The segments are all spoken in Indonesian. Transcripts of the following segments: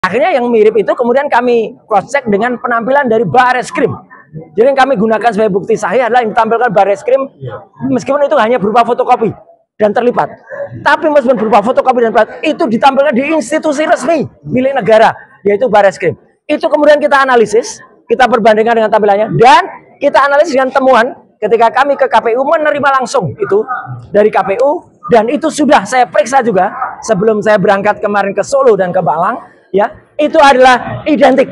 Akhirnya yang mirip itu kemudian kami cross-check dengan penampilan dari Bareskrim. Jadi yang kami gunakan sebagai bukti sahih adalah yang ditampilkan Bareskrim, meskipun itu hanya berupa fotokopi dan terlipat. Tapi meskipun berupa fotokopi dan terlipat, itu ditampilkan di institusi resmi milik negara, yaitu Bareskrim. Itu kemudian kita analisis, kita perbandingkan dengan tampilannya, dan kita analisis dengan temuan ketika kami ke KPU menerima langsung itu dari KPU, dan itu sudah saya periksa juga sebelum saya berangkat kemarin ke Solo dan ke Malang. Ya, itu adalah identik.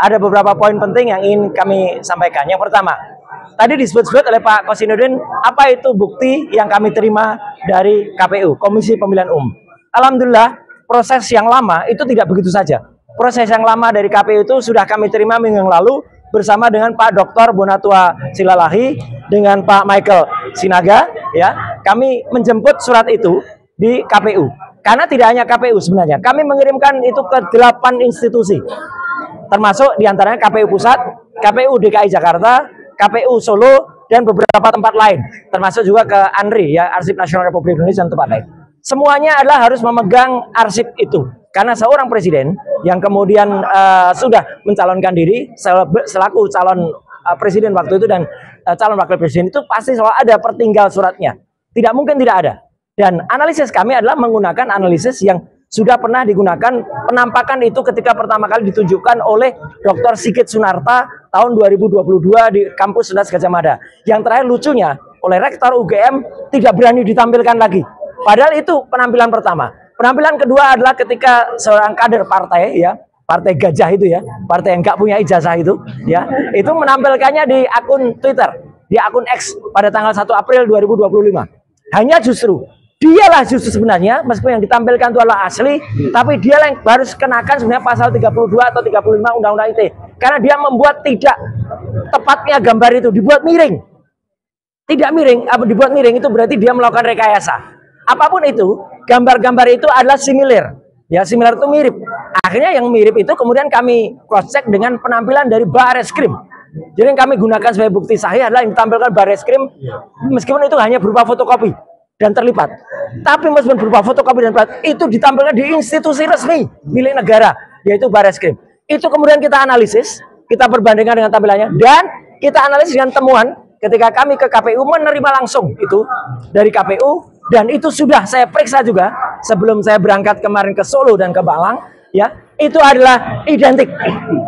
Ada beberapa poin penting yang ingin kami sampaikan. Yang pertama, tadi disebut-sebut oleh Pak Kosinudin, apa itu bukti yang kami terima dari KPU, Komisi Pemilihan Umum. Alhamdulillah, proses yang lama itu tidak begitu saja. Proses yang lama dari KPU itu sudah kami terima minggu yang lalu bersama dengan Pak Dr. Bonatua Silalahi dengan Pak Michael Sinaga. Ya, kami menjemput surat itu di KPU. Karena tidak hanya KPU sebenarnya, kami mengirimkan itu ke 8 institusi, termasuk diantaranya KPU Pusat, KPU DKI Jakarta, KPU Solo, dan beberapa tempat lain, termasuk juga ke ANRI, ya, Arsip Nasional Republik Indonesia, dan tempat lain. Semuanya adalah harus memegang arsip itu. Karena seorang presiden yang kemudian sudah mencalonkan diri selaku calon presiden waktu itu dan calon wakil presiden itu pasti selalu ada pertinggal suratnya. Tidak mungkin tidak ada. Dan analisis kami adalah menggunakan analisis yang sudah pernah digunakan, penampakan itu ketika pertama kali ditunjukkan oleh Dr. Sigit Sunarta tahun 2022 di kampus Unas Gadjah Mada. Yang terakhir lucunya oleh Rektor UGM tidak berani ditampilkan lagi. Padahal itu penampilan pertama. Penampilan kedua adalah ketika seorang kader partai, ya, partai gajah itu, ya, partai yang nggak punya ijazah itu, ya, itu menampilkannya di akun Twitter, di akun X pada tanggal 1 April 2025. Hanya justru dialah justru sebenarnya, meskipun yang ditampilkan itu adalah asli, tapi dia yang harus kenakan sebenarnya pasal 32 atau 35 Undang-Undang ITE. Karena dia membuat tidak tepatnya gambar itu dibuat miring. Tidak miring, dibuat miring itu berarti dia melakukan rekayasa. Apapun itu, gambar-gambar itu adalah similar. Ya, similar itu mirip. Akhirnya yang mirip itu kemudian kami cross-check dengan penampilan dari Bareskrim. Jadi yang kami gunakan sebagai bukti sahih adalah yang ditampilkan Bareskrim, meskipun itu hanya berupa fotokopi dan terlipat. Tapi meskipun berupa fotokopi dan terlipat, itu ditampilkan di institusi resmi milik negara, yaitu Bareskrim. Itu kemudian kita analisis, kita perbandingkan dengan tampilannya, dan kita analisis dengan temuan ketika kami ke KPU menerima langsung itu dari KPU, dan itu sudah saya periksa juga sebelum saya berangkat kemarin ke Solo dan ke Malang. Ya, itu adalah identik.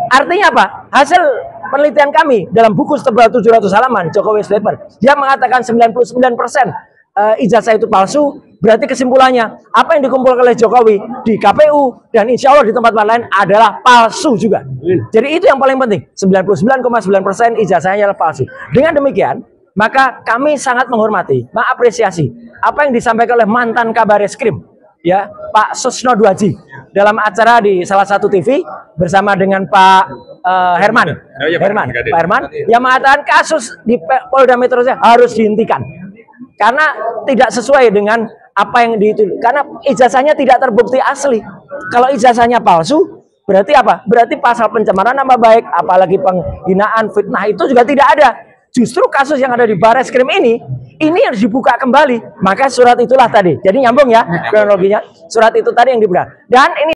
Artinya apa? Hasil penelitian kami dalam buku setebal 700 halaman Jokowi Paper, dia mengatakan 99% ijazah itu palsu. Berarti kesimpulannya, apa yang dikumpulkan oleh Jokowi di KPU dan insya Allah di tempat lain adalah palsu juga. Jadi itu yang paling penting, 99,9% ijazahnya adalah palsu. Dengan demikian, maka kami sangat menghormati, mengapresiasi apa yang disampaikan oleh mantan Kabar Eskrim, ya, Pak Susno Duaji, dalam acara di salah satu TV bersama dengan Pak Herman, Pak Herman, yang mengatakan kasus di Polda Metro Jaya harus dihentikan karena tidak sesuai dengan apa yang ditulis. Karena ijazahnya tidak terbukti asli. Kalau ijazahnya palsu, berarti apa? Berarti pasal pencemaran nama baik, apalagi penghinaan, fitnah itu juga tidak ada. Justru kasus yang ada di Bareskrim ini harus dibuka kembali. Maka surat itulah tadi. Jadi nyambung ya kronologinya. Surat itu tadi yang dibuka. Dan ini